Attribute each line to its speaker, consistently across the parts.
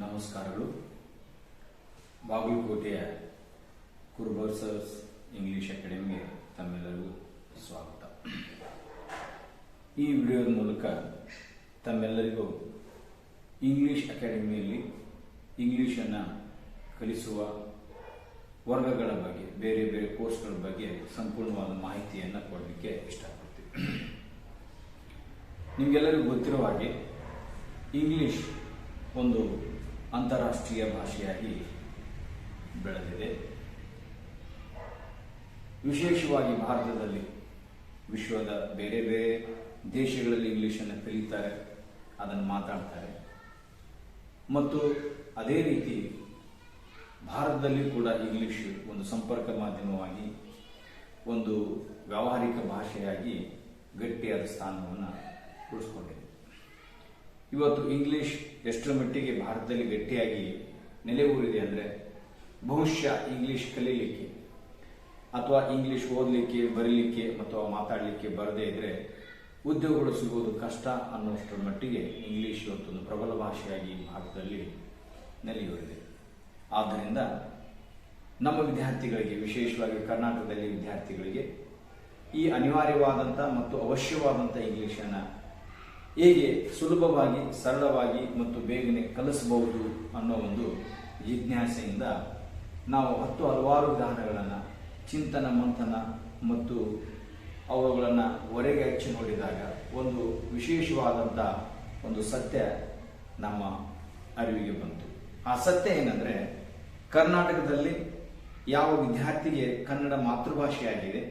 Speaker 1: ನಮಸ್ಕಾರಗಳು. ಬಾಗಲಕೋಟೆಯ ಕುರುಬರ್ಸರ್ಸ್ ಇಂಗ್ಲಿಷ್ ಅಕಾಡೆಮಿಗೆ ತಮ್ಮೆಲ್ಲರಿಗೂ ಸ್ವಾಗತ. ಈ ವಿಡಿಯೋದ ಮೂಲಕ ತಮ್ಮೆಲ್ಲರಿಗೂ ಇಂಗ್ಲಿಷ್ ಅಕಾಡೆಮಿಯಲ್ಲಿ ಇಂಗ್ಲಿಷನ್ನು ಕಲಿಸುವ ವರ್ಗಗಳ ಬಗ್ಗೆ, ಬೇರೆ ಬೇರೆ ಕೋರ್ಸ್ಗಳ ಬಗ್ಗೆ ಸಂಪೂರ್ಣವಾದ ಮಾಹಿತಿಯನ್ನು ಕೊಡಲಿಕ್ಕೆ ಇಷ್ಟಪಡ್ತೀವಿ. ನಿಮಗೆಲ್ಲರಿಗೂ ಗೊತ್ತಿರುವ ಹಾಗೆ ಇಂಗ್ಲಿಷ್ ಒಂದು ಅಂತಾರಾಷ್ಟ್ರೀಯ ಭಾಷೆಯಾಗಿ ಬೆಳೆದಿದೆ. ವಿಶೇಷವಾಗಿ ಭಾರತದಲ್ಲಿ ವಿಶ್ವದ ಬೇರೆ ಬೇರೆ ದೇಶಗಳಲ್ಲಿ ಇಂಗ್ಲಿಷನ್ನು ಕಲಿತಾರೆ, ಅದನ್ನು ಮಾತಾಡ್ತಾರೆ. ಮತ್ತು ಅದೇ ರೀತಿ ಭಾರತದಲ್ಲಿ ಕೂಡ ಇಂಗ್ಲಿಷ್ ಒಂದು ಸಂಪರ್ಕ ಮಾಧ್ಯಮವಾಗಿ, ಒಂದು ವ್ಯಾವಹಾರಿಕ ಭಾಷೆಯಾಗಿ ಗಟ್ಟಿಯಾದ ಸ್ಥಾನವನ್ನು ಉಳಿಸ್ಕೊಂಡಿದೆ. ಇವತ್ತು ಇಂಗ್ಲಿಷ್ ಎಷ್ಟರ ಮಟ್ಟಿಗೆ ಭಾರತದಲ್ಲಿ ಗಟ್ಟಿಯಾಗಿ ನೆಲೆಯೂರಿದೆ ಅಂದರೆ, ಬಹುಶಃ ಇಂಗ್ಲಿಷ್ ಕಲೀಲಿಕ್ಕೆ ಅಥವಾ ಇಂಗ್ಲಿಷ್ ಓದಲಿಕ್ಕೆ, ಬರೀಲಿಕ್ಕೆ ಮತ್ತು ಮಾತಾಡಲಿಕ್ಕೆ ಬರದೇ ಇದ್ರೆ ಉದ್ಯೋಗಗಳು ಸಿಗೋದು ಕಷ್ಟ ಅನ್ನೋಷ್ಟರ ಮಟ್ಟಿಗೆ ಇಂಗ್ಲಿಷ್ ಇವತ್ತೊಂದು ಪ್ರಬಲ ಭಾಷೆಯಾಗಿ ಭಾರತದಲ್ಲಿ ನೆಲೆಯೂರಿದೆ. ಆದ್ದರಿಂದ ನಮ್ಮ ವಿದ್ಯಾರ್ಥಿಗಳಿಗೆ, ವಿಶೇಷವಾಗಿ ಕರ್ನಾಟಕದಲ್ಲಿ ವಿದ್ಯಾರ್ಥಿಗಳಿಗೆ ಈ ಅನಿವಾರ್ಯವಾದಂಥ ಮತ್ತು ಅವಶ್ಯವಾದಂಥ ಇಂಗ್ಲಿಷನ್ನು ಹೇಗೆ ಸುಲಭವಾಗಿ, ಸರಳವಾಗಿ ಮತ್ತು ಬೇಗನೆ ಕಲಿಸಬಹುದು ಅನ್ನೋ ಒಂದು ಜಿಜ್ಞಾಸೆಯಿಂದ ನಾವು ಹಲವಾರು ವಿಧಾನಗಳನ್ನು ಚಿಂತನ ಮಂಥನ ಮತ್ತು ಅವುಗಳನ್ನು ಹೊರಗೆ ಹಚ್ಚಿ ನೋಡಿದಾಗ ಒಂದು ವಿಶೇಷವಾದಂಥ ಒಂದು ಸತ್ಯ ನಮ್ಮ ಅರಿವಿಗೆ ಬಂತು. ಆ ಸತ್ಯ ಏನಂದರೆ, ಕರ್ನಾಟಕದಲ್ಲಿ ಯಾವ ವಿದ್ಯಾರ್ಥಿಗೆ ಕನ್ನಡ ಮಾತೃಭಾಷೆಯಾಗಿದೆ,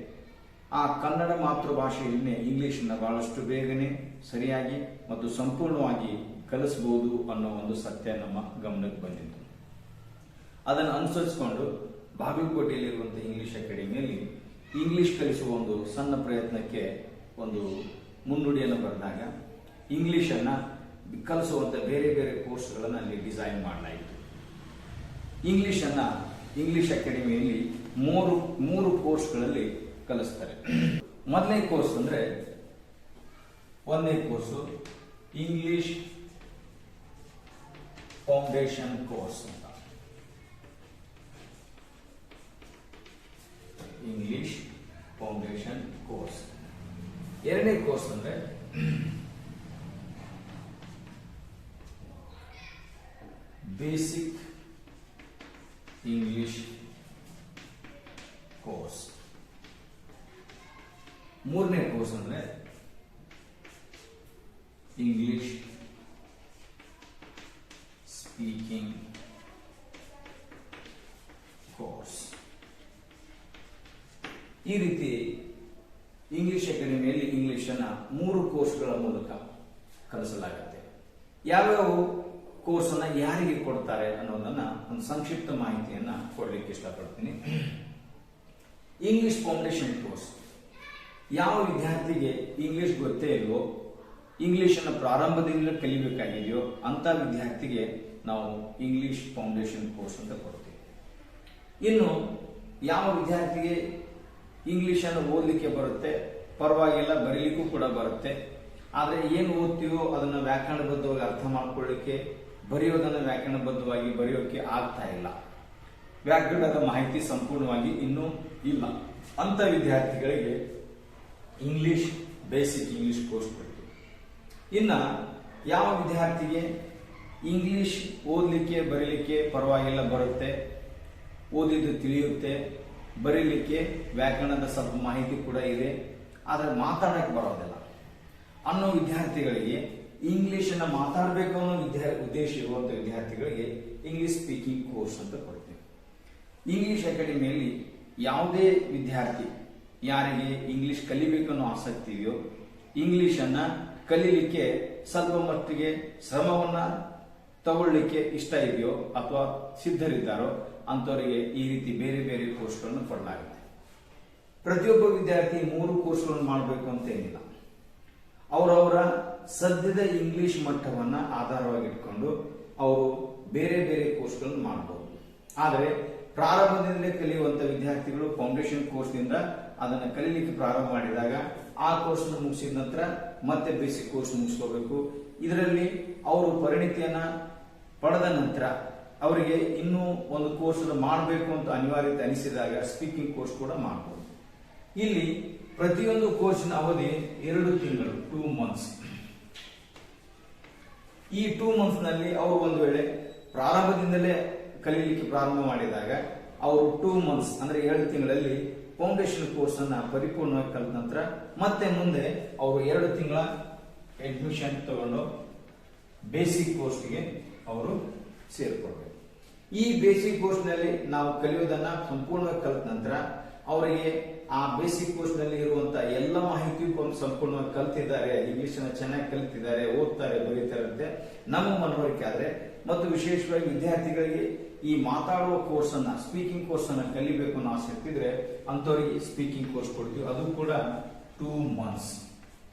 Speaker 1: ಆ ಕನ್ನಡ ಮಾತೃಭಾಷೆಯನ್ನೇ ಇಂಗ್ಲಿಷನ್ನು ಬಹಳಷ್ಟು ಬೇಗನೆ, ಸರಿಯಾಗಿ ಮತ್ತು ಸಂಪೂರ್ಣವಾಗಿ ಕಲಿಸಬಹುದು ಅನ್ನೋ ಒಂದು ಸತ್ಯ ನಮ್ಮ ಗಮನಕ್ಕೆ ಬಂದಿತ್ತು. ಅದನ್ನು ಅನುಸರಿಸಿಕೊಂಡು ಬಾಗಲಕೋಟೆಯಲ್ಲಿರುವಂತಹ ಇಂಗ್ಲಿಷ್ ಅಕಾಡೆಮಿಯಲ್ಲಿ ಇಂಗ್ಲಿಷ್ ಕಲಿಸುವ ಒಂದು ಸಣ್ಣ ಪ್ರಯತ್ನಕ್ಕೆ ಒಂದು ಮುನ್ನುಡಿಯನ್ನು ಬರೆದಾಗ ಇಂಗ್ಲಿಷನ್ನು ಕಲಿಸುವಂಥ ಬೇರೆ ಬೇರೆ ಕೋರ್ಸ್ಗಳನ್ನು ಅಲ್ಲಿ ಡಿಸೈನ್ ಮಾಡಲಾಯಿತು. ಇಂಗ್ಲಿಷನ್ನು ಇಂಗ್ಲಿಷ್ ಅಕಾಡೆಮಿಯಲ್ಲಿ ಮೂರು ಕೋರ್ಸ್ಗಳಲ್ಲಿ ಕಲಿಸ್ತಾರೆ. ಮೊದಲನೇ ಕೋರ್ಸ್ ಅಂದ್ರೆ, ಒಂದನೇ ಕೋರ್ಸು ಇಂಗ್ಲಿಷ್ ಫೌಂಡೇಶನ್ ಕೋರ್ಸ್ ಅಂತ. English foundation course. ಎರಡನೇ ಕೋರ್ಸ್ ಅಂದ್ರೆ ಬೇಸಿಕ್ ಇಂಗ್ಲಿಷ್ ಕೋರ್ಸ್. ಮೂರನೇ ಕೋರ್ಸ್ ಅಂದ್ರೆ ಇಂಗ್ಲಿಷ್ ಸ್ಪೀಕಿಂಗ್ ಕೋರ್ಸ್. ಈ ರೀತಿ ಇಂಗ್ಲಿಷ್ ಅಕಾಡೆಮಿಯಲ್ಲಿ ಇಂಗ್ಲಿಷನ್ನು 3 ಕೋರ್ಸ್ಗಳ ಮೂಲಕ ಕಲಿಸಲಾಗುತ್ತೆ. ಯಾವ್ಯಾವ ಕೋರ್ಸನ್ನು ಯಾರಿಗೆ ಕೊಡ್ತಾರೆ ಅನ್ನೋದನ್ನ ಒಂದು ಸಂಕ್ಷಿಪ್ತ ಮಾಹಿತಿಯನ್ನ ಕೊಡ್ಲಿಕ್ಕೆ ಇಷ್ಟಪಡ್ತೀನಿ. ಇಂಗ್ಲಿಷ್ ಫೌಂಡೇಶನ್ ಕೋರ್ಸ್, ಯಾವ ವಿದ್ಯಾರ್ಥಿಗೆ ಇಂಗ್ಲಿಷ್ ಗೊತ್ತೇ ಇಲ್ವೋ, ಇಂಗ್ಲಿಷನ್ನು ಪ್ರಾರಂಭದಿಂದ ಕಲಿಬೇಕಾಗಿದೆಯೋ ಅಂತ ವಿದ್ಯಾರ್ಥಿಗೆ ನಾವು ಇಂಗ್ಲಿಷ್ ಫೌಂಡೇಶನ್ ಕೋರ್ಸ್ ಅಂತ ಕೊಡ್ತೀವಿ. ಇನ್ನು ಯಾವ ವಿದ್ಯಾರ್ಥಿಗೆ ಇಂಗ್ಲಿಷನ್ನು ಓದಲಿಕ್ಕೆ ಬರುತ್ತೆ, ಪರವಾಗಿಲ್ಲ, ಬರೀಲಿಕ್ಕೂ ಕೂಡ ಬರುತ್ತೆ, ಆದರೆ ಏನು ಓದ್ತೀವೋ ಅದನ್ನು ವ್ಯಾಕರಣಬದ್ಧವಾಗಿ ಅರ್ಥ ಮಾಡ್ಕೊಳ್ಳಿಕ್ಕೆ, ಬರೆಯೋದನ್ನು ವ್ಯಾಕರಣಬದ್ಧವಾಗಿ ಬರೆಯೋಕೆ ಆಗ್ತಾ ಇಲ್ಲ, ವ್ಯಾಕರಣದ ಮಾಹಿತಿ ಸಂಪೂರ್ಣವಾಗಿ ಇನ್ನೂ ಇಲ್ಲ ಅಂತ ವಿದ್ಯಾರ್ಥಿಗಳಿಗೆ ಇಂಗ್ಲಿಷ್ ಬೇಸಿಕ್ ಇಂಗ್ಲಿಷ್ ಕೋರ್ಸ್ ಕೊಡ್ತೀವಿ. ಇನ್ನು ಯಾವ ವಿದ್ಯಾರ್ಥಿಗೆ ಇಂಗ್ಲಿಷ್ ಓದಲಿಕ್ಕೆ, ಬರೀಲಿಕ್ಕೆ ಪರವಾಗಿಲ್ಲ, ಬರುತ್ತೆ, ಓದಿದ್ದು ತಿಳಿಯುತ್ತೆ, ಬರೀಲಿಕ್ಕೆ ವ್ಯಾಕರಣದ ಸ್ವಲ್ಪ ಮಾಹಿತಿ ಕೂಡ ಇದೆ, ಆದರೆ ಮಾತಾಡಕ್ಕೆ ಬರೋದಿಲ್ಲ ಅನ್ನೋ ವಿದ್ಯಾರ್ಥಿಗಳಿಗೆ, ಇಂಗ್ಲಿಷನ್ನು ಮಾತಾಡಬೇಕು ಅನ್ನೋ ಉದ್ದೇಶ ಇರುವಂಥ ವಿದ್ಯಾರ್ಥಿಗಳಿಗೆ ಇಂಗ್ಲಿಷ್ ಸ್ಪೀಕಿಂಗ್ ಕೋರ್ಸ್ ಅಂತ ಕೊಡ್ತೀವಿ. ಇಂಗ್ಲಿಷ್ ಅಕಾಡೆಮಿಯಲ್ಲಿ ಯಾವುದೇ ವಿದ್ಯಾರ್ಥಿ ಯಾರಿಗೆ ಇಂಗ್ಲಿಷ್ ಕಲಿಬೇಕನ್ನೋ ಆಸಕ್ತಿ ಇದೆಯೋ, ಇಂಗ್ಲಿಷನ್ನು ಕಲೀಲಿಕ್ಕೆ ಸ್ವಲ್ಪ ಮಟ್ಟಿಗೆ ಶ್ರಮವನ್ನ ತಗೊಳ್ಳಿಕ್ಕೆ ಇಷ್ಟ ಇದೆಯೋ ಅಥವಾ ಸಿದ್ಧರಿದ್ದಾರೋ ಅಂತವರಿಗೆ ಈ ರೀತಿ ಬೇರೆ ಬೇರೆ ಕೋರ್ಸ್ಗಳನ್ನು ಕೊಡಲಾಗುತ್ತೆ. ಪ್ರತಿಯೊಬ್ಬ ವಿದ್ಯಾರ್ಥಿ 3 ಕೋರ್ಸ್ಗಳನ್ನು ಮಾಡಬೇಕು ಅಂತ ಏನಿಲ್ಲ. ಅವರವರ ಸದ್ಯದ ಇಂಗ್ಲಿಷ್ ಮಟ್ಟವನ್ನ ಆಧಾರವಾಗಿಟ್ಕೊಂಡು ಅವರು ಬೇರೆ ಬೇರೆ ಕೋರ್ಸ್ಗಳನ್ನು ಮಾಡಬಹುದು. ಆದರೆ ಪ್ರಾರಂಭದಿಂದಲೇ ಕಲಿಯುವಂತ ವಿದ್ಯಾರ್ಥಿಗಳು ಫೌಂಡೇಶನ್ ಕೋರ್ಸ್ನಿಂದ ಅದನ್ನು ಕಲೀಲಿಕ್ಕೆ ಪ್ರಾರಂಭ ಮಾಡಿದಾಗ ಆ ಕೋರ್ಸ್ ಮುಗಿಸಿದ ನಂತರ ಮತ್ತೆ ಬೇಸಿಕ್ ಕೋರ್ಸ್ ಮುಗಿಸ್ಕೋಬೇಕು. ಇದರಲ್ಲಿ ಅವರು ಪರಿಣಿತಿಯನ್ನ ಪಡೆದ ನಂತರ ಅವರಿಗೆ ಇನ್ನೂ ಒಂದು ಕೋರ್ಸ್ ಮಾಡಬೇಕು ಅಂತ ಅನಿವಾರ್ಯತೆ ಅನಿಸಿದಾಗ ಸ್ಪೀಕಿಂಗ್ ಕೋರ್ಸ್ ಕೂಡ ಮಾಡಬಹುದು. ಇಲ್ಲಿ ಪ್ರತಿಯೊಂದು ಕೋರ್ಸಿನ ಅವಧಿ 2 ತಿಂಗಳು, 2 ಮಂತ್ಸ್. ಈ 2 ಮಂತ್ಸ್ ನಲ್ಲಿ ಅವರು ಒಂದು ವೇಳೆ ಪ್ರಾರಂಭದಿಂದಲೇ ಕಲಿಯಲಿಕ್ಕೆ ಪ್ರಾರಂಭ ಮಾಡಿದಾಗ ಅವರು 2 ಮಂತ್ಸ್ ಅಂದ್ರೆ 7 ತಿಂಗಳಲ್ಲಿ ಫೌಂಡೇಶನ್ ಕೋರ್ಸ್ ಅನ್ನ ಪರಿಪೂರ್ಣವಾಗಿ ಕಲಿತ ನಂತರ ಮತ್ತೆ ಮುಂದೆ ಅವರು 2 ತಿಂಗಳ ಅಡ್ಮಿಷನ್ ತಗೊಂಡು ಬೇಸಿಕ್ ಕೋರ್ಸ್ಗೆ ಅವರು ಸೇರ್ಕೊಳ್ಬೇಕು. ಈ ಬೇಸಿಕ್ ಕೋರ್ಸ್ ನಲ್ಲಿ ನಾವು ಕಲಿಯೋದನ್ನ ಸಂಪೂರ್ಣವಾಗಿ ಕಲಿತ ನಂತರ ಅವರಿಗೆ ಆ ಬೇಸಿಕ್ ಕೋರ್ಸ್ ನಲ್ಲಿ ಇರುವಂತಹ ಎಲ್ಲ ಮಾಹಿತಿಯು ಸಂಪೂರ್ಣವಾಗಿ ಕಲ್ತಿದ್ದಾರೆ, ಇಂಗ್ಲಿಷ್ ಅನ್ನ ಚೆನ್ನಾಗಿ ಕಲಿತಿದ್ದಾರೆ, ಓದ್ತಾರೆ, ಬರೀತಾರೆ ಅಂತ ನಮ್ಮ ಮನವರಿಕೆ ಆದ್ರೆ, ಮತ್ತು ವಿಶೇಷವಾಗಿ ವಿದ್ಯಾರ್ಥಿಗಳಿಗೆ ಈ ಮಾತಾಡುವ ಕೋರ್ಸ್ ಅನ್ನ, ಸ್ಪೀಕಿಂಗ್ ಕೋರ್ಸ್ ಅನ್ನ ಕಲಿಬೇಕು ಅನ್ನೋ ಆಸಕ್ತಿ ಇದ್ರೆ ಅಂತವರಿಗೆ ಸ್ಪೀಕಿಂಗ್ ಕೋರ್ಸ್ ಕೊಡ್ತೀವಿ. ಅದು ಕೂಡ 2 ಮಂತ್ಸ್.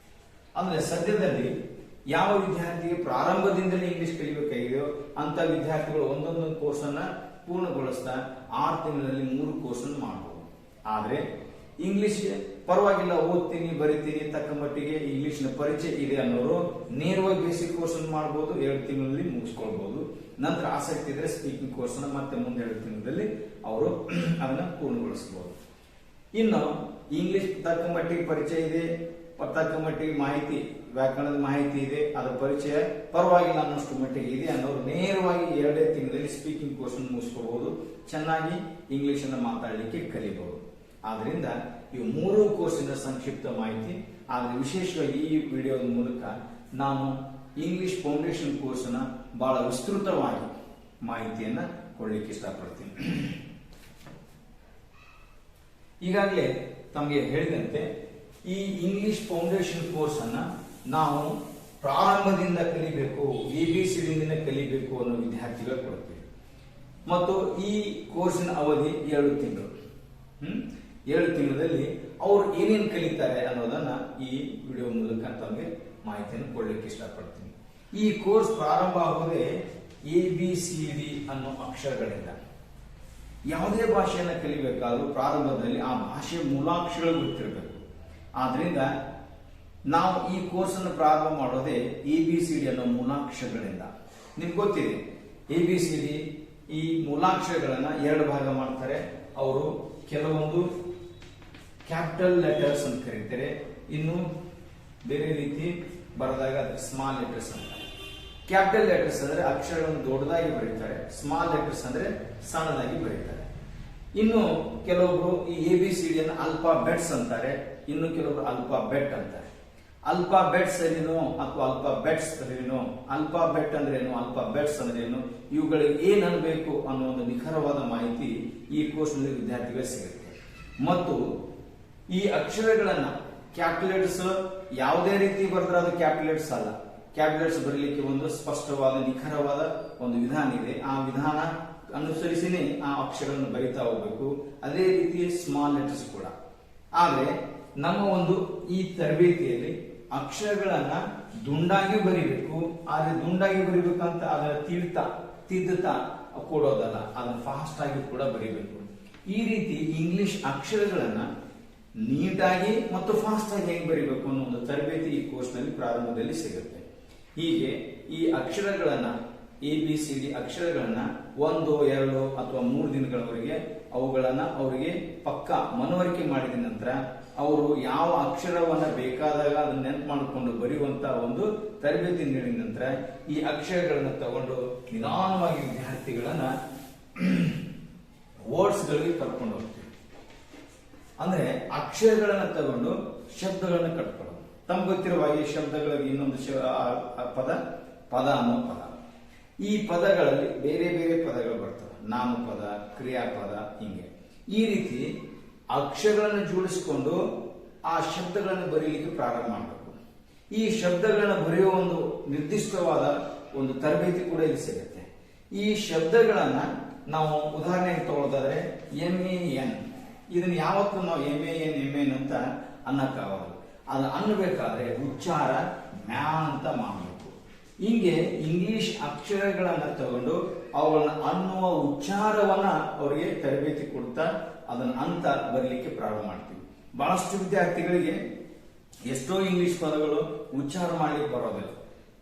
Speaker 1: ಅಂದ್ರೆ ಸದ್ಯದಲ್ಲಿ ಯಾವ ವಿದ್ಯಾರ್ಥಿಗೆ ಪ್ರಾರಂಭದಿಂದಲೇ ಇಂಗ್ಲಿಷ್ ಕಲಿಬೇಕಾಗಿದೆಯೋ ಅಂತ ವಿದ್ಯಾರ್ಥಿಗಳು ಒಂದೊಂದು ಕೋರ್ಸ್ ಅನ್ನ ಪೂರ್ಣಗೊಳಿಸ್ತಾ 6 ತಿಂಗಳಲ್ಲಿ 3 ಕೋರ್ಸ್ ಅನ್ನು ಮಾಡಬಹುದು. ಆದ್ರೆ ಇಂಗ್ಲಿಷ್ ಪರವಾಗಿಲ್ಲ, ಓದ್ತೀನಿ, ಬರಿತೀನಿ, ತಕ್ಕ ಮಟ್ಟಿಗೆ ಇಂಗ್ಲಿಷ್ ನ ಪರಿಚಯ ಇದೆ ಅನ್ನೋರು ನೇರವಾಗಿ ಬೇಸಿಕ್ ಕೋರ್ಸ್ ಅನ್ನು ಮಾಡಬಹುದು, 2 ತಿಂಗಳಲ್ಲಿ ಮುಗಿಸ್ಕೊಳ್ಬಹುದು. ನಂತರ ಆಸಕ್ತಿ ಇದ್ರೆ ಸ್ಪೀಕಿಂಗ್ ಕೋರ್ಸ್ ಅನ್ನ ಮತ್ತೆ ಮುಂದೆ 2 ತಿಂಗಳಲ್ಲಿ ಅವರು ಅದನ್ನ ಪೂರ್ಣಗೊಳಿಸಬಹುದು. ಇನ್ನು ಇಂಗ್ಲಿಷ್ ತಕ್ಕ ಮಟ್ಟಿಗೆ ಪರಿಚಯ ಇದೆ, ತಕ್ಕ ಮಟ್ಟಿಗೆ ಮಾಹಿತಿ, ವ್ಯಾಕರಣದ ಮಾಹಿತಿ ಇದೆ, ಅದರ ಪರಿಚಯ ಪರವಾಗಿಲ್ಲ ಅನ್ನೋಷ್ಟು ಮಟ್ಟಿಗೆ ಇದೆ ಅನ್ನೋರು ನೇರವಾಗಿ 2 ತಿಂಗಳಲ್ಲಿ ಸ್ಪೀಕಿಂಗ್ ಕೋರ್ಸ್ ಅನ್ನು ಮುಗಿಸ್ಕೋಬಹುದು, ಚೆನ್ನಾಗಿ ಇಂಗ್ಲಿಷ್ ಅನ್ನ ಮಾತಾಡಲಿಕ್ಕೆ ಕಲಿಬಹುದು. ಆದ್ರಿಂದ ಇವು 3 ಕೋರ್ಸಿನ ಸಂಕ್ಷಿಪ್ತ ಮಾಹಿತಿ. ಆದ್ರೆ ವಿಶೇಷವಾಗಿ ಈ ವಿಡಿಯೋದ ಮೂಲಕ ನಾನು ಇಂಗ್ಲಿಷ್ ಫೌಂಡೇಶನ್ ಕೋರ್ಸ್ ನ ಬಹಳ ವಿಸ್ತೃತವಾಗಿ ಮಾಹಿತಿಯನ್ನ ಕೊಡ್ಲಿಕ್ಕೆ ಇಷ್ಟಪಡ್ತೀನಿ. ಈಗಾಗಲೇ ತಮಗೆ ಹೇಳಿದಂತೆ ಈ ಇಂಗ್ಲಿಷ್ ಫೌಂಡೇಶನ್ ಕೋರ್ಸ್ ಅನ್ನ ನಾವು ಪ್ರಾರಂಭದಿಂದ ಕಲಿಬೇಕು, ABCD ಕಲಿಬೇಕು ಅನ್ನೋ ವಿದ್ಯಾರ್ಥಿಗಳು ಕೊಡ್ತೀವಿ. ಮತ್ತು ಈ ಕೋರ್ಸಿನ ಅವಧಿ 2 ತಿಂಗಳು. 2 ತಿಂಗಳಲ್ಲಿ ಅವರು ಏನೇನು ಕಲಿತಾರೆ ಅನ್ನೋದನ್ನ ಈ ವಿಡಿಯೋ ಮೂಲಕ ತಮಗೆ ಮಾಹಿತಿಯನ್ನು ಕೊಡ್ಲಿಕ್ಕೆ ಇಷ್ಟಪಡ್ತೀನಿ. ಈ ಕೋರ್ಸ್ ಪ್ರಾರಂಭ ಆಗುವುದೇ ABCD ಅನ್ನೋ ಅಕ್ಷರಗಳಿಂದ. ಯಾವುದೇ ಭಾಷೆಯನ್ನ ಕಲಿಬೇಕಾದ್ರೂ ಪ್ರಾರಂಭದಲ್ಲಿ ಆ ಭಾಷೆಯ ಮೂಲಾಕ್ಷರಗಳು ಗೊತ್ತಿರಬೇಕು. ಆದ್ರಿಂದ ನಾವು ಈ ಕೋರ್ಸ್ ಅನ್ನು ಪ್ರಾರಂಭ ಮಾಡೋದೇ ABCD ಅನ್ನೋ ಮೂಲಾಕ್ಷರಗಳಿಂದ. ನಿಮ್ಗೆ ಗೊತ್ತಿದೆ ABCD ಈ ಮೂಲಾಕ್ಷರಗಳನ್ನ 2 ಭಾಗ ಮಾಡ್ತಾರೆ. ಅವರು ಕೆಲವೊಂದು ಕ್ಯಾಪಿಟಲ್ ಲೆಟರ್ಸ್ ಅಂತ ಕರೀತಾರೆ, ಇನ್ನು ಬೇರೆ ರೀತಿ ಬರೆದಾಗ ಅದಕ್ಕೆ ಸ್ಮಾಲ್ ಲೆಟರ್ಸ್ ಅಂತ. ಕ್ಯಾಪಿಟಲ್ ಲೆಟರ್ಸ್ ಅಂದ್ರೆ ಅಕ್ಷರಗಳನ್ನು ದೊಡ್ಡದಾಗಿ ಬರೀತಾರೆ, ಸ್ಮಾಲ್ ಲೆಟರ್ಸ್ ಅಂದ್ರೆ ಸಣ್ಣದಾಗಿ ಬರೀತಾರೆ. ಇನ್ನು ಕೆಲವೊಬ್ರು ಈ ABCD ಅನ್ನು ಅಲ್ಫಾಬೆಟ್ಸ್ ಅಂತಾರೆ, ಇನ್ನು ಕೆಲವರು ಅಲ್ಫಾಬೆಟ್ ಅಂತಾರೆ. ಅಲ್ಫಾಬೆಟ್ಸ್ ಅಂದ್ರೇನು ಅಥವಾ ಅಲ್ಫಾಬೆಟ್ಸ್ ಅಂದ್ರೇನು, ಅಲ್ಫಾಬೆಟ್ ಅಂದ್ರೇನು, ಅಲ್ಫಾಬೆಟ್ಸ್ ಅಂದ್ರೇನು, ಇವುಗಳಿಗೆ ಏನ್ ಅನ್ಬೇಕು ಅನ್ನೋ ಒಂದು ನಿಖರವಾದ ಮಾಹಿತಿ ಈ ಕೋರ್ಸ್ ನಲ್ಲಿ ವಿದ್ಯಾರ್ಥಿಗಳಿಗೆ ಸಿಗುತ್ತೆ. ಮತ್ತು ಈ ಅಕ್ಷರಗಳನ್ನ ಕ್ಯಾಪಿಟಲ್ಸ್ ಯಾವುದೇ ರೀತಿ ಬರೆದ್ರೆ ಅದು ಕ್ಯಾಪಿಟಲ್ಸ್ ಅಲ್ಲ. ಕ್ಯಾಪಿಟಲ್ಸ್ ಬರಲಿಕ್ಕೆ ಒಂದು ಸ್ಪಷ್ಟವಾದ ನಿಖರವಾದ ಒಂದು ವಿಧಾನ ಇದೆ. ಆ ವಿಧಾನ ಅನುಸರಿಸಿನೇ ಆ ಅಕ್ಷರಗಳನ್ನು ಬರಿತಾ ಹೋಗ್ಬೇಕು. ಅದೇ ರೀತಿ ಸ್ಮಾಲ್ ಲೆಟರ್ಸ್ ಕೂಡ. ಆದ್ರೆ ನಮ್ಮ ಒಂದು ಈ ತರಬೇತಿಯಲ್ಲಿ ಅಕ್ಷರಗಳನ್ನ ದುಂಡಾಗಿ ಬರಿಬೇಕು. ಆದ್ರೆ ದುಂಡಾಗಿ ಬರಿಬೇಕಂತ ಅದನ್ನ ತಿದ್ದುತ್ತಾ ಕೊಡೋದಲ್ಲ, ಅದನ್ನ ಫಾಸ್ಟ್ ಆಗಿ ಕೂಡ ಬರಿಬೇಕು. ಈ ರೀತಿ ಇಂಗ್ಲಿಷ್ ಅಕ್ಷರಗಳನ್ನ ನೀಟಾಗಿ ಮತ್ತು ಫಾಸ್ಟ್ ಆಗಿ ಹೇಗೆ ಬರಿಬೇಕು ಅನ್ನೋ ಒಂದು ತರಬೇತಿ ಈ ಕೋರ್ಸ್ ನಲ್ಲಿ ಪ್ರಾರಂಭದಲ್ಲಿ ಸಿಗುತ್ತೆ. ಹೀಗೆ ಈ ಅಕ್ಷರಗಳನ್ನ ABCD ಅಕ್ಷರಗಳನ್ನ 1, 2 ಅಥವಾ 3 ದಿನಗಳವರೆಗೆ ಅವುಗಳನ್ನ ಅವರಿಗೆ ಪಕ್ಕಾ ಮನವರಿಕೆ ಮಾಡಿದ ನಂತರ ಅವರು ಯಾವ ಅಕ್ಷರವನ್ನ ಬೇಕಾದಾಗ ಅದನ್ನ ನೆನಪು ಮಾಡಿಕೊಂಡು ಬರೆಯುವಂತ ಒಂದು ತರಬೇತಿ ನೀಡಿದ ನಂತರ ಈ ಅಕ್ಷರಗಳನ್ನ ತಗೊಂಡು ನಿಧಾನವಾಗಿ ವಿದ್ಯಾರ್ಥಿಗಳನ್ನ ವರ್ಡ್ಸ್ ಗಳಿಗೆ ಕರ್ಕೊಂಡು ಹೋಗ್ತೀವಿ. ಅಂದ್ರೆ ಅಕ್ಷರಗಳನ್ನ ತಗೊಂಡು ಶಬ್ದಗಳನ್ನ ಕಟ್ಕೊಳ್ಳೋದು. ತಮ್ಗೆ ಗೊತ್ತಿರುವ ಈ ಶಬ್ದಗಳಿಗೆ ಇನ್ನೊಂದು ಪದ ಅನ್ನೋ ಪದ. ಈ ಪದಗಳಲ್ಲಿ ಬೇರೆ ಬೇರೆ ಪದಗಳು ಬರ್ತವೆ, ನಾಮಪದ, ಕ್ರಿಯಾಪದ, ಹಿಂಗೆ. ಈ ರೀತಿ ಅಕ್ಷರಗಳನ್ನು ಜೋಡಿಸಿಕೊಂಡು ಆ ಶಬ್ದಗಳನ್ನು ಬರೀಲಿಕ್ಕೆ ಪ್ರಾರಂಭ ಮಾಡಬೇಕು. ಈ ಶಬ್ದಗಳನ್ನ ಬರೆಯುವ ಒಂದು ನಿರ್ದಿಷ್ಟವಾದ ಒಂದು ತರಬೇತಿ ಕೂಡ ಇಲ್ಲಿ ಸಿಗುತ್ತೆ. ಈ ಶಬ್ದಗಳನ್ನ ನಾವು ಉದಾಹರಣೆಗೆ ತಗೊಳ್ಳೋದಾದ್ರೆ MAN, ಇದನ್ನ ಯಾವತ್ತೂ ನಾವು MAN ಅಂತ ಅನ್ನಕ್ಕಾಗಲ್ಲ. ಅದು ಅನ್ನಬೇಕಾದ್ರೆ ಉಚ್ಚಾರ ಮ್ಯಾನ್ ಅಂತ ಮಾಡಬೇಕು. ಹಿಂಗೆ ಇಂಗ್ಲಿಷ್ ಅಕ್ಷರಗಳನ್ನ ತಗೊಂಡು ಅವುಗಳನ್ನ ಅನ್ನುವ ಉಚ್ಚಾರವನ್ನ ಅವರಿಗೆ ತರಬೇತಿ ಕೊಡ್ತಾ ಅದನ್ನ ಅಂತ ಬರಲಿಕ್ಕೆ ಪ್ರಾರಂಭ ಮಾಡ್ತೀವಿ. ಬಹಳಷ್ಟು ವಿದ್ಯಾರ್ಥಿಗಳಿಗೆ ಎಷ್ಟೋ ಇಂಗ್ಲಿಷ್ ಪದಗಳು ಉಚ್ಚಾರ ಮಾಡ್ಲಿಕ್ಕೆ ಬರೋದಿಲ್ಲ.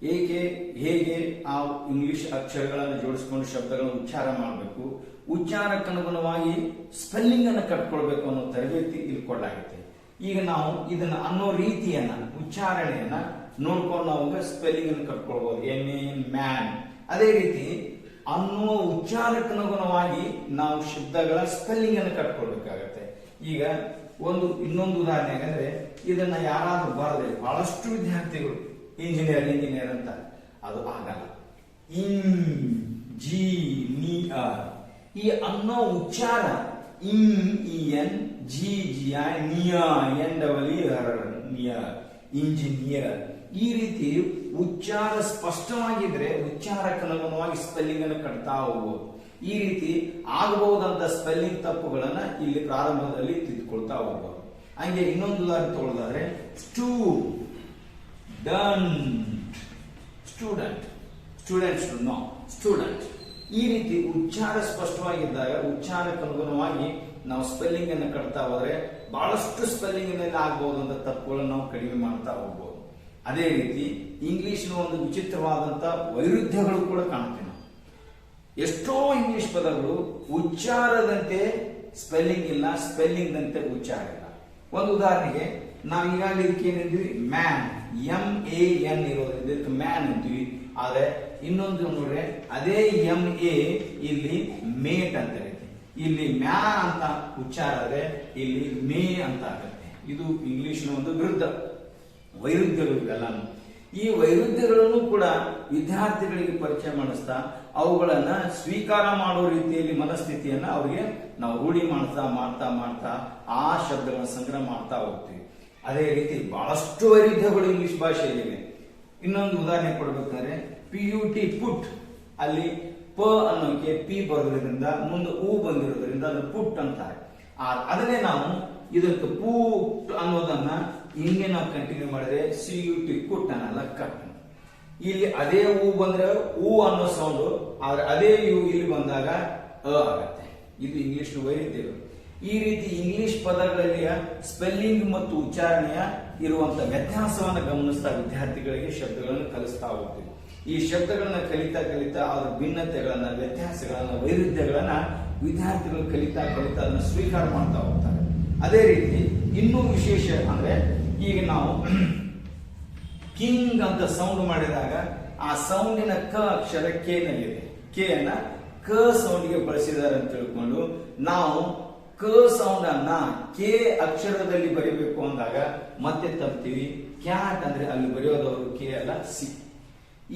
Speaker 1: ಹೇಗೆ ಆ ಇಂಗ್ಲಿಷ್ ಅಕ್ಷರಗಳನ್ನು ಜೋಡಿಸಿಕೊಂಡು ಶಬ್ದಗಳನ್ನು ಉಚ್ಚಾರ ಮಾಡಬೇಕು, ಉಚ್ಚಾರಕ್ಕನುಗುಣವಾಗಿ ಸ್ಪೆಲ್ಲಿಂಗ್ ಅನ್ನು ಕಟ್ಕೊಳ್ಬೇಕು ಅನ್ನೋ ತರಬೇತಿ ಇಲ್ಲಿ ಕೊಡಲಾಗುತ್ತೆ. ಈಗ ನಾವು ಇದನ್ನ ಅನ್ನೋ ರೀತಿಯನ್ನ ಉಚ್ಚಾರಣೆಯನ್ನ ನೋಡ್ಕೊಂಡು ನಾವು ಸ್ಪೆಲ್ಲಿಂಗ್ ಅನ್ನು ಕಟ್ಕೊಳ್ಬಹುದು. ಮ್ಯಾನ್. ಅದೇ ರೀತಿ ಅನ್ನುವ ಉಚ್ಚಾರಕ್ಕನುಗುಣವಾಗಿ ನಾವು ಶಬ್ದಗಳ ಸ್ಪೆಲ್ಲಿಂಗ್ ಅನ್ನು ಕಟ್ಕೊಳ್ಬೇಕಾಗತ್ತೆ. ಈಗ ಇನ್ನೊಂದು ಉದಾಹರಣೆ ಯಾಕಂದ್ರೆ ಇದನ್ನ ಯಾರಾದ್ರೂ ಬರದೆ ಬಹಳಷ್ಟು ವಿದ್ಯಾರ್ಥಿಗಳು ಇಂಜಿನಿಯರ್ ಅಂತ ಅದು ಆಗಲ್ಲ. ಈ ಅನ್ನೋ ಉಚ್ಚಾರ ಇಂಜಿನಿಯರ್. ಈ ರೀತಿ ಉಚ್ಚಾರ ಸ್ಪಷ್ಟವಾಗಿದ್ರೆ ಉಚ್ಚಾರಕ್ಕನುಗುಣವಾಗಿ ಸ್ಪೆಲ್ಲಿಂಗ್ ಅನ್ನು ಕಟ್ತಾ ಹೋಗ್ಬೋದು. ಈ ರೀತಿ ಆಗಬಹುದಂತ ಸ್ಪೆಲ್ಲಿಂಗ್ ತಪ್ಪುಗಳನ್ನ ಇಲ್ಲಿ ಪ್ರಾರಂಭದಲ್ಲಿ ತಿದ್ದುಕೊಳ್ತಾ ಹೋಗ್ಬೋದು. ಹಂಗೆ ಇನ್ನೊಂದು ಉದಾಹರಣೆ ತಗೊಳ್ಳೋದಾದ್ರೆ ಸ್ಟೂಡೆಂಟ್. ಈ ರೀತಿ ಉಚ್ಚಾರ ಸ್ಪಷ್ಟವಾಗಿದ್ದಾಗ ಉಚ್ಚಾರಕ್ಕನುಗುಣವಾಗಿ ನಾವು ಸ್ಪೆಲ್ಲಿಂಗ್ ಅನ್ನು ಕಟ್ತಾ ಹೋದ್ರೆ ಬಹಳಷ್ಟು ಸ್ಪೆಲ್ಲಿಂಗ್ ನಲ್ಲಿ ಆಗಬಹುದಂತ ತಪ್ಪುಗಳನ್ನು ನಾವು ಕಡಿಮೆ ಮಾಡ್ತಾ ಹೋಗ್ಬೋದು. ಅದೇ ರೀತಿ ಇಂಗ್ಲಿಷ್ನ ಒಂದು ವಿಚಿತ್ರವಾದಂತ ವೈರುಧ್ಯಗಳು ಕೂಡ ಕಾಣ್ತೀವಿ ನಾವು. ಎಷ್ಟೋ ಇಂಗ್ಲಿಷ್ ಪದಗಳು ಉಚ್ಚಾರದಂತೆ ಸ್ಪೆಲ್ಲಿಂಗ್ ಇಲ್ಲ, ಸ್ಪೆಲ್ಲಿಂಗ್ ದಂತೆ ಉಚ್ಚಾರ ಇಲ್ಲ. ಒಂದು ಉದಾಹರಣೆಗೆ ನಾವು ಈಗಾಗಲೇ ಇದಕ್ಕೆ ಏನಿದ್ವಿ, ಮ್ಯಾನ್, MAN ಇರೋದ್ರಿಂದ ಇದಕ್ಕೆ ಮ್ಯಾನ್ ಅಂತೀವಿ. ಆದ್ರೆ ಇನ್ನೊಂದು ನೋಡ್ರೆ ಅದೇ MA ಇಲ್ಲಿ ಮೇಟ್ ಅಂತ ಇರುತ್ತೆ. ಇಲ್ಲಿ ಮ್ಯಾನ್ ಅಂತ ಉಚ್ಚಾರ ಆದ್ರೆ ಇಲ್ಲಿ ಮೇ ಅಂತ ಆಗುತ್ತೆ. ಇದು ಇಂಗ್ಲಿಷ್ನ ಒಂದು ವೈರುಧ್ಯಗಳು ಇವೆಲ್ಲಾನು. ಈ ವೈರುಧ್ಯಗಳನ್ನು ಕೂಡ ವಿದ್ಯಾರ್ಥಿಗಳಿಗೆ ಪರಿಚಯ ಮಾಡಿಸ್ತಾ ಅವುಗಳನ್ನ ಸ್ವೀಕಾರ ಮಾಡುವ ರೀತಿಯಲ್ಲಿ ಮನಸ್ಥಿತಿಯನ್ನ ಅವರಿಗೆ ನಾವು ರೂಢಿ ಮಾಡ್ತಾ ಆ ಶಬ್ದಗಳನ್ನ ಸಂಗ್ರಹ ಮಾಡ್ತಾ ಹೋಗ್ತೀವಿ. ಅದೇ ರೀತಿ ಬಹಳಷ್ಟು ವೈರುಧ್ಯಗಳು ಇಂಗ್ಲಿಷ್ ಭಾಷೆಯಲ್ಲಿವೆ. ಇನ್ನೊಂದು ಉದಾಹರಣೆ ಕೊಡ್ಬೇಕಾದ್ರೆ PUT ಪುಟ್, ಅಲ್ಲಿ ಪ ಅನ್ನೋಕೆ ಪಿ ಬರೋದ್ರಿಂದ ಮುಂದೆ ಉ ಬಂದಿರೋದ್ರಿಂದ ಅದು ಪುಟ್ ಅಂತಾರೆ. ಅದನ್ನೇ ನಾವು ಇದಕ್ಕೆ ಪುಟ್ ಅನ್ನೋದನ್ನ ಹಿಂಗೆ ನಾವು ಕಂಟಿನ್ಯೂ ಮಾಡಿದ್ರೆ CUT ಕುಟ್ ಅನ್ನಲ್ಲ, ಕಟ್. ಇಲ್ಲಿ ಅದೇ ಉ ಬಂದ್ರೆ ಉ ಅನ್ನೋ ಸೌಂಡ್, ಆದ್ರೆ ಅದೇ ಯು ಇಲ್ಲಿ ಬಂದಾಗ ಆಗತ್ತೆ. ಇದು ಇಂಗ್ಲಿಷ್ ವೈರುಧ್ಯಗಳು. ಈ ರೀತಿ ಇಂಗ್ಲಿಷ್ ಪದಗಳಲ್ಲಿಯ ಸ್ಪೆಲ್ಲಿಂಗ್ ಮತ್ತು ಉಚ್ಚಾರಣೆಯ ಇರುವಂತಹ ವ್ಯತ್ಯಾಸವನ್ನು ಗಮನಿಸ್ತಾ ವಿದ್ಯಾರ್ಥಿಗಳಿಗೆ ಶಬ್ದಗಳನ್ನು ಕಲಿಸ್ತಾ ಹೋಗ್ತೀವಿ. ಈ ಶಬ್ದಗಳನ್ನ ಕಲಿತಾ ಅದರ ಭಿನ್ನತೆಗಳನ್ನ, ವ್ಯತ್ಯಾಸಗಳನ್ನ, ವೈರುಧ್ಯಗಳನ್ನ ವಿದ್ಯಾರ್ಥಿಗಳು ಕಲಿತಾ ಅದನ್ನ ಸ್ವೀಕಾರ ಮಾಡ್ತಾ ಹೋಗ್ತಾರೆ. ಅದೇ ರೀತಿ ಇನ್ನೂ ವಿಶೇಷ ಅಂದ್ರೆ ಈಗ ನಾವು ಕಿಂಗ್ ಅಂತ ಸೌಂಡ್ ಮಾಡಿದಾಗ ಆ ಸೌಂಡಿನ ಕ ಅಕ್ಷರ ಕೆ ನಲ್ಲಿದೆ. ಕೆ ಅನ್ನ ಕ ಸೌಂಡ್ಗೆ ಬಳಸಿದ್ದಾರೆ ಅಂತ ತಿಳ್ಕೊಂಡು ನಾವು ಕ ಸೌಂಡ್ ಅನ್ನ ಕೆ ಅಕ್ಷರದಲ್ಲಿ ಬರೀಬೇಕು ಅಂದಾಗ ಮತ್ತೆ ತಪ್ತೀವಿ. ಕ್ಯಾಟ್ ಅಂದ್ರೆ ಅಲ್ಲಿ ಬರೆಯೋದವರು ಕೆ ಅಲ್ಲ, ಸಿ.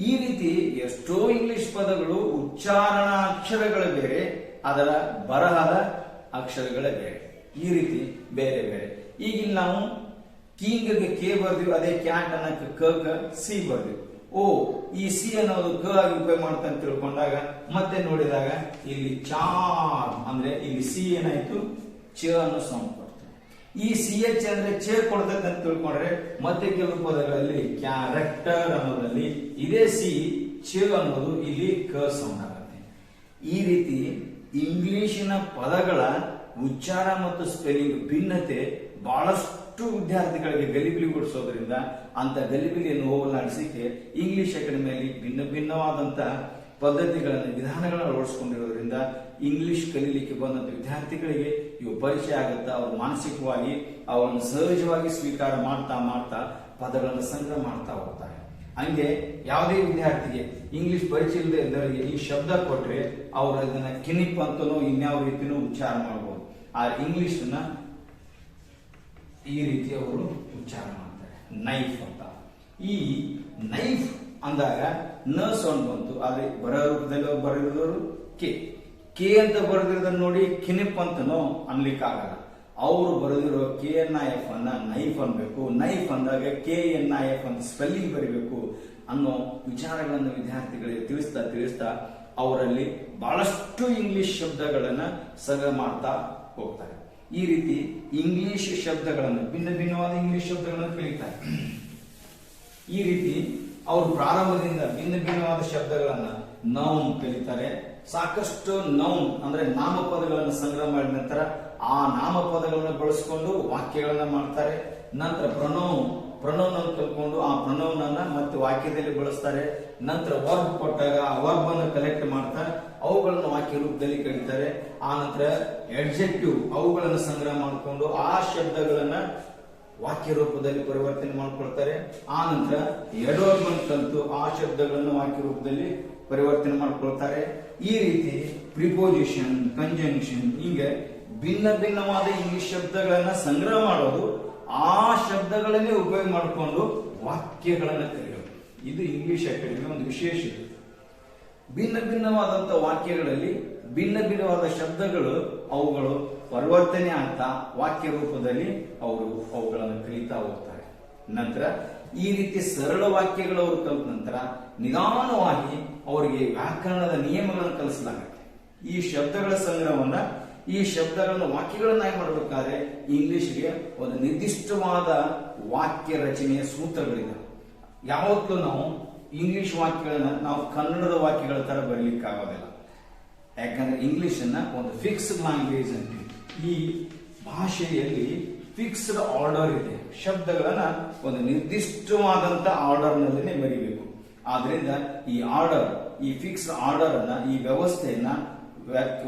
Speaker 1: ಈ ರೀತಿ ಎಷ್ಟೋ ಇಂಗ್ಲಿಷ್ ಪದಗಳು ಉಚ್ಚಾರಣಾ ಅಕ್ಷರಗಳು ಬೇರೆ, ಅದರ ಬರಹದ ಅಕ್ಷರಗಳೇ ಬೇರೆ. ಈ ರೀತಿ ಬೇರೆ ಬೇರೆ. ಈಗ ನಾವು ಕಿಂಗ್ಗೆ ಕೆ ಬರ್ದಿವಿ, ಅದೇ ಕ್ಯಾಟ್ ಅನ್ನಕ್ಕೆ ಕ ಸಿ ಬರ್ದಿವಿ. ಈ ಸಿ ಅನ್ನೋದು ಕ ಆಗಿ ಉಪಯೋಗ ಮಾಡ್ತಾ ಅಂತ ತಿಳ್ಕೊಂಡಾಗ ಮತ್ತೆ ನೋಡಿದಾಗ ಇಲ್ಲಿ ಚಾರ್ ಅಂದ್ರೆ ಇಲ್ಲಿ ಸಿ ಏನಾಯ್ತು, ಚ ಅನ್ನೋ ಸೌಂಡ್ ಕೊಡ್ತದೆ. ಈ CH ಅಂದ್ರೆ ಚ ಕೊಡ್ತದೆ ಅಂತ ತಿಳ್ಕೊಂಡ್ರೆ ಮತ್ತೆ ಕೆಲವು ಪದಗಳಲ್ಲಿ ಕ್ಯಾರೆಕ್ಟರ್ ಅನ್ನೋದ್ರಲ್ಲಿ ಇದೇ ಸಿ ಚ ಅನ್ನೋದು ಇಲ್ಲಿ ಕ ಸೌಂಡ್ ಆಗುತ್ತೆ. ಈ ರೀತಿ ಇಂಗ್ಲಿಶಿನ ಪದಗಳ ಉಚ್ಚಾರ ಮತ್ತು ಸ್ಪೆಲ್ಲಿಂಗ್ ಭಿನ್ನತೆ ಬಹಳಷ್ಟು ವಿದ್ಯಾರ್ಥಿಗಳಿಗೆ ಗಲಿಬಿಲಿಗೊಳಿಸೋದ್ರಿಂದ ಅಂತ ಗಲಿಬಿಲಿಯನ್ನು ಹೋಗಲಾಡಿಸಿಕೆ ಇಂಗ್ಲಿಷ್ ಅಕಾಡೆಮಿಯಲ್ಲಿ ಭಿನ್ನವಾದಂತಹ ಪದ್ಧತಿಗಳನ್ನು, ವಿಧಾನಗಳನ್ನು ಅಳವಡಿಸಿಕೊಂಡಿರೋದ್ರಿಂದ ಇಂಗ್ಲಿಷ್ ಕಲೀಲಿಕ್ಕೆ ಬಂದಂತ ವಿದ್ಯಾರ್ಥಿಗಳಿಗೆ ಇವು ಪರಿಚಯ ಆಗುತ್ತಾ, ಅವರು ಮಾನಸಿಕವಾಗಿ ಅವನ್ನು ಸಹಜವಾಗಿ ಸ್ವೀಕಾರ ಮಾಡ್ತಾ ಪದಗಳನ್ನು ಸಂಗ್ರಹ ಮಾಡ್ತಾ ಹೋಗ್ತಾರೆ. ಹಂಗೆ ಯಾವುದೇ ವಿದ್ಯಾರ್ಥಿಗೆ ಇಂಗ್ಲಿಷ್ ಪರಿಚಯ ಇಲ್ಲದೆ ಇದ್ದವರಿಗೆ ಈ ಶಬ್ದ ಕೊಟ್ರೆ ಅವರು ಅದನ್ನ ಕಿನಿಪ್ ಅಂತನೋ ಇನ್ಯಾವ ರೀತಿನೂ ಉಚ್ಚಾರ ಮಾಡಬಹುದು. ಆ ಇಂಗ್ಲಿಷ್ ಈ ರೀತಿ ಅವರು ಉಚ್ಚಾರ ಮಾಡ್ತಾರೆ, ನೈಫ್ ಅಂತ. ಈ ನೈಫ್ ಅಂದಾಗ ನ ಸೌಂಡ್ ಬಂತು, ಆದ್ರೆ ಬರೆದಿರೋರು ಕೆ ಅಂತ ಬರೆದಿರೋದನ್ನ ನೋಡಿ ಕಿನಿಪ್ ಅಂತನೋ ಅನ್ಲಿಕ್ಕಾಗಲ್ಲ. ಅವರು ಬರೆದಿರೋ KNIF ಅನ್ನ ನೈಫ್ ಅನ್ಬೇಕು. ನೈಫ್ ಅಂದಾಗ KNIF ಅಂತ ಸ್ಪೆಲ್ಲಿಂಗ್ ಬರೀಬೇಕು ಅನ್ನೋ ವಿಚಾರಗಳನ್ನು ವಿದ್ಯಾರ್ಥಿಗಳಿಗೆ ತಿಳಿಸ್ತಾ ಅವರಲ್ಲಿ ಬಹಳಷ್ಟು ಇಂಗ್ಲಿಷ್ ಶಬ್ದಗಳನ್ನ ಸಂಗ್ರಹ ಮಾಡ್ತಾ ಹೋಗ್ತಾರೆ. ಈ ರೀತಿ ಇಂಗ್ಲಿಷ್ ಶಬ್ದಗಳನ್ನು, ಭಿನ್ನವಾದ ಇಂಗ್ಲಿಷ್ ಶಬ್ದಗಳನ್ನು ಕಲಿತಾರೆ. ಈ ರೀತಿ ಅವರು ಪ್ರಾರಂಭದಿಂದ ಭಿನ್ನವಾದ ಶಬ್ದಗಳನ್ನ ನೌನ್ ಕಲಿತಾರೆ. ಸಾಕಷ್ಟು ನೌನ್ ಅಂದ್ರೆ ನಾಮಪದಗಳನ್ನು ಸಂಗ್ರಹ ಮಾಡಿದ ನಂತರ ಆ ನಾಮಪದಗಳನ್ನು ಬಳಸಿಕೊಂಡು ವಾಕ್ಯಗಳನ್ನ ಮಾಡ್ತಾರೆ. ನಂತರ ಪ್ರನೌನ್ ಅನ್ನು ಕಲ್ಕೊಂಡು ಆ ಪ್ರನೌನ್ ಅನ್ನ ಮತ್ತೆ ವಾಕ್ಯದಲ್ಲಿ ಬಳಸ್ತಾರೆ. ನಂತರ ವರ್ಬ್ ಕೊಟ್ಟಾಗ ಆ ವರ್ಬ್ ಅನ್ನು ಕಲೆಕ್ಟ್ ಮಾಡ್ತಾ ಅವುಗಳನ್ನು ವಾಕ್ಯ ರೂಪದಲ್ಲಿ ಕರೀತಾರೆ. ಆ ನಂತರ ಅಡ್ಜೆಕ್ಟಿವ್ ಅವುಗಳನ್ನು ಸಂಗ್ರಹ ಮಾಡಿಕೊಂಡು ಆ ಶಬ್ದಗಳನ್ನ ವಾಕ್ಯ ರೂಪದಲ್ಲಿ ಪರಿವರ್ತನೆ ಮಾಡ್ಕೊಳ್ತಾರೆ. ಆ ನಂತರ ಎಡ್ವರ್ಬ್ ಅನ್ನು ಕಲಿತು ಆ ಶಬ್ದಗಳನ್ನು ವಾಕ್ಯ ರೂಪದಲ್ಲಿ ಪರಿವರ್ತನೆ ಮಾಡ್ಕೊಳ್ತಾರೆ. ಈ ರೀತಿ ಪ್ರಿಪೋಸಿಷನ್, ಕಂಜಂಕ್ಷನ್ ಹೀಗೆ ಭಿನ್ನ ಭಿನ್ನವಾದ ಇಂಗ್ಲಿಷ್ ಶಬ್ದಗಳನ್ನ ಸಂಗ್ರಹ ಮಾಡೋದು, ಆ ಶಬ್ದಗಳನ್ನೇ ಉಪಯೋಗ ಮಾಡಿಕೊಂಡು ವಾಕ್ಯಗಳನ್ನ ಕಲಿಯೋದು. ಇದು ಇಂಗ್ಲಿಷ್ ಅಕಾಡೆಮಿ ಒಂದು ವಿಶೇಷತೆ. ಭಿನ್ನ ಭಿನ್ನವಾದಂತಹ ವಾಕ್ಯಗಳಲ್ಲಿ ಭಿನ್ನ ಭಿನ್ನವಾದ ಶಬ್ದಗಳು ಅವುಗಳು ಪರಿವರ್ತನೆ ಆಗ್ತಾ ವಾಕ್ಯ ರೂಪದಲ್ಲಿ ಅವುಗಳನ್ನು ಕಲಿತಾ ಹೋಗ್ತಾರೆ. ನಂತರ ಈ ರೀತಿ ಸರಳ ವಾಕ್ಯಗಳು ಅವರು ಕಲಿತ ನಂತರ ನಿಧಾನವಾಗಿ ಅವರಿಗೆ ವ್ಯಾಕರಣದ ನಿಯಮಗಳನ್ನು ಕಲಿಸಲಾಗುತ್ತೆ. ಈ ಶಬ್ದಗಳ ಸಂಗ್ರಹವನ್ನ, ಈ ಶಬ್ದಗಳನ್ನು ವಾಕ್ಯಗಳನ್ನಾಗಿ ಮಾಡಬೇಕಾದ್ರೆ ಇಂಗ್ಲಿಷ್ಗೆ ಒಂದು ನಿರ್ದಿಷ್ಟವಾದ ವಾಕ್ಯ ರಚನೆಯ ಸೂತ್ರಗಳಿದೆ. ಯಾವತ್ತೂ ನಾವು ಇಂಗ್ಲಿಷ್ ವಾಕ್ಯಗಳನ್ನ ನಾವು ಕನ್ನಡದ ವಾಕ್ಯಗಳ ತರ ಬರಲಿಕ್ಕೆ ಆಗೋದಿಲ್ಲ. ಯಾಕಂದ್ರೆ ಇಂಗ್ಲಿಷ್ ಅನ್ನ ಒಂದು ಫಿಕ್ಸ್ಡ್ ಲ್ಯಾಂಗ್ವೇಜ್ ಅಂತೀವಿ. ಈ ಭಾಷೆಯಲ್ಲಿ ಫಿಕ್ಸ್ಡ್ ಆರ್ಡರ್ ಇದೆ. ಶಬ್ದಗಳನ್ನ ಒಂದು ನಿರ್ದಿಷ್ಟವಾದಂತ ಆರ್ಡರ್ ನಲ್ಲಿ ಬರೀಬೇಕು. ಆದ್ರಿಂದ ಈ ಆರ್ಡರ್, ಈ ಫಿಕ್ಸ್ಡ್ ಆರ್ಡರ್ ಅನ್ನ, ಈ ವ್ಯವಸ್ಥೆಯನ್ನ,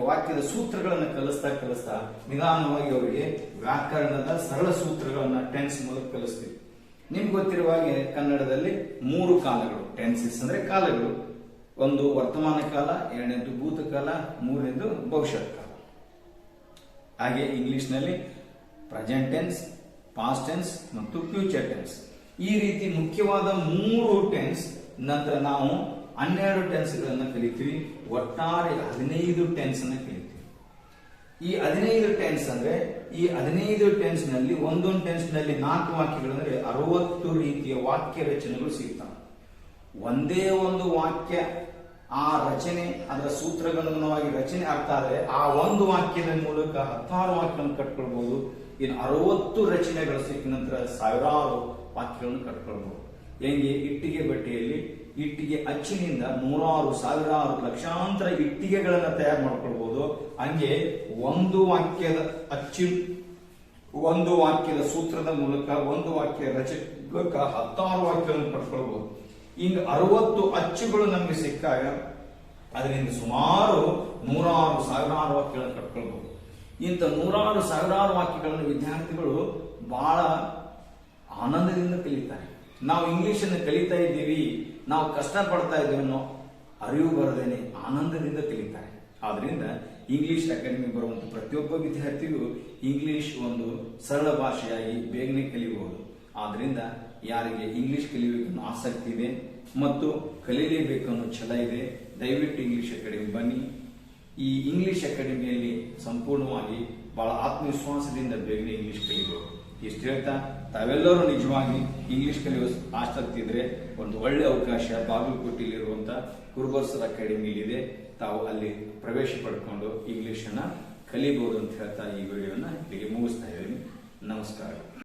Speaker 1: ವಾಕ್ಯದ ಸೂತ್ರಗಳನ್ನ ಕಲಿಸ್ತಾ ನಿಧಾನವಾಗಿ ಅವರಿಗೆ ವ್ಯಾಕರಣದ ಸರಳ ಸೂತ್ರಗಳನ್ನ ಟೆನ್ಸ್ ಮೂಲಕ ಕಲಿಸ್ತೀವಿ. ನಿಮ್ಗೆ ಗೊತ್ತಿರುವ ಹಾಗೆ ಕನ್ನಡದಲ್ಲಿ 3 ಕಾಲಗಳು, ಟೆನ್ಸಸ್ ಅಂದ್ರೆ ಕಾಲಗಳು. ಒಂದು ವರ್ತಮಾನ ಕಾಲ, ಎರಡನೇದು ಭೂತಕಾಲ, ಮೂರನೇದು ಭವಿಷ್ಯತ್ ಕಾಲ. ಹಾಗೆ ಇಂಗ್ಲಿಷ್ ನಲ್ಲಿ ಪ್ರೆಸೆಂಟ್ ಟೆನ್ಸ್, ಪಾಸ್ಟ್ ಟೆನ್ಸ್ ಮತ್ತು ಫ್ಯೂಚರ್ ಟೆನ್ಸ್. ಈ ರೀತಿ ಮುಖ್ಯವಾದ 3 ಟೆನ್ಸ್. ನಂತರ ನಾವು 12 ಟೆನ್ಸ್ ಗಳನ್ನ ಕಲಿತೀವಿ. ಒಟ್ಟಾರೆ 15 ಟೆನ್ಸ್ ಅನ್ನ ಕಲಿತೀವಿ. ಈ 15 ಟೆನ್ಸ್ ಅಂದ್ರೆ ಈ 15 ಟೆನ್ಸ್ ನಲ್ಲಿ ಒಂದೊಂದು ಟೆನ್ಸ್ ನಲ್ಲಿ 4 ವಾಕ್ಯಗಳಂದ್ರೆ 60 ರೀತಿಯ ವಾಕ್ಯ ರಚನೆಗಳು ಸಿಗ್ತವೆ. ಒಂದೇ ಒಂದು ವಾಕ್ಯ ಆ ರಚನೆ ಅದರ ಸೂತ್ರಗನುಗುಣವಾಗಿ ರಚನೆ ಆಗ್ತಾ ಇದ್ರೆ ಆ ಒಂದು ವಾಕ್ಯದ ಮೂಲಕ 16 ವಾಕ್ಯಗಳನ್ನು ಕಟ್ಕೊಳ್ಬಹುದು. ಇನ್ನು 60 ರಚನೆಗಳು ಸಿಕ್ಕ ನಂತರ ಸಾವಿರಾರು ವಾಕ್ಯಗಳನ್ನು ಕಟ್ಕೊಳ್ಬಹುದು. ಹೆಂಗೆ ಇಟ್ಟಿಗೆ ಬಟ್ಟೆಯಲ್ಲಿ ಇಟ್ಟಿಗೆ ಅಚ್ಚಿನಿಂದ ನೂರಾರು, ಸಾವಿರಾರು, ಲಕ್ಷಾಂತರ ಇಟ್ಟಿಗೆಗಳನ್ನ ತಯಾರು ಮಾಡ್ಕೊಳ್ಬಹುದು. ಹಂಗೆ ಒಂದು ವಾಕ್ಯದ ಅಚ್ಚು, ಒಂದು ವಾಕ್ಯದ ಸೂತ್ರದ ಮೂಲಕ, ಒಂದು ವಾಕ್ಯ ರಚನೆ ಮೂಲಕ 16 ವಾಕ್ಯಗಳನ್ನು ಪಡ್ಕೊಳ್ಬಹುದು. ಹಿಂಗ 60 ಅಚ್ಚುಗಳು ನಮಗೆ ಸಿಕ್ಕಾಗ ಅದರಿಂದ ಸುಮಾರು ನೂರಾರು, ಸಾವಿರಾರು ವಾಕ್ಯಗಳನ್ನು ಕಟ್ಕೊಳ್ಬಹುದು. ಇಂಥ ನೂರಾರು, ಸಾವಿರಾರು ವಾಕ್ಯಗಳನ್ನು ವಿದ್ಯಾರ್ಥಿಗಳು ಬಹಳ ಆನಂದದಿಂದ ಕಲಿತಾರೆ. ನಾವು ಇಂಗ್ಲಿಷ್ ಅನ್ನು ಕಲಿತಾ ಇದ್ದೀವಿ, ನಾವು ಕಷ್ಟ ಪಡ್ತಾ ಇದ್ದೀವಿ ಅನ್ನೋ ಅರಿವು ಬರದೇನೆ ಆನಂದದಿಂದ ಕಲಿತಾರೆ. ಆದ್ರಿಂದ ಇಂಗ್ಲಿಷ್ ಅಕಾಡೆಮಿ ಬರುವಂತ ಪ್ರತಿಯೊಬ್ಬ ವಿದ್ಯಾರ್ಥಿಗೂ ಇಂಗ್ಲಿಷ್ ಒಂದು ಸರಳ ಭಾಷೆಯಾಗಿ ಬೇಗನೆ ಕಲಿಯಬಹುದು. ಆದ್ರಿಂದ ಯಾರಿಗೆ ಇಂಗ್ಲಿಷ್ ಕಲಿಯಬೇಕನ್ನೋ ಆಸಕ್ತಿ ಇದೆ ಮತ್ತು ಕಲಿಯಲೇಬೇಕನ್ನೋ ಛಲ ಇದೆ, ದಯವಿಟ್ಟು ಇಂಗ್ಲಿಷ್ ಅಕಾಡೆಮಿ ಬನ್ನಿ. ಈ ಇಂಗ್ಲಿಷ್ ಅಕಾಡೆಮಿಯಲ್ಲಿ ಸಂಪೂರ್ಣವಾಗಿ ಬಹಳ ಆತ್ಮವಿಶ್ವಾಸದಿಂದ ಬೇಗನೆ ಇಂಗ್ಲಿಷ್ ಕಲಿಯಬಹುದು. ಇಷ್ಟು ಹೇಳ್ತಾ ತಾವೆಲ್ಲರೂ ನಿಜವಾಗಿ ಇಂಗ್ಲಿಷ್ ಕಲಿಯುವ ಆಸಕ್ತಿ ಇದ್ರೆ ಒಂದು ಒಳ್ಳೆ ಅವಕಾಶ ಬಾಗಲಕೋಟೆಯಲ್ಲಿರುವಂತಹ ಕುರುಬರ್ಸರ್ ಅಕಾಡೆಮಿಲಿದೆ. ತಾವು ಅಲ್ಲಿ ಪ್ರವೇಶ ಪಡ್ಕೊಂಡು ಇಂಗ್ಲಿಷ್ ಅನ್ನ ಕಲಿಬಹುದು ಅಂತ ಹೇಳ್ತಾ ಈ ವಿಡಿಯೋನ ಇಲ್ಲಿಗೆ ಮುಗಿಸ್ತಾ ಇದ್ದೀನಿ. ನಮಸ್ಕಾರ.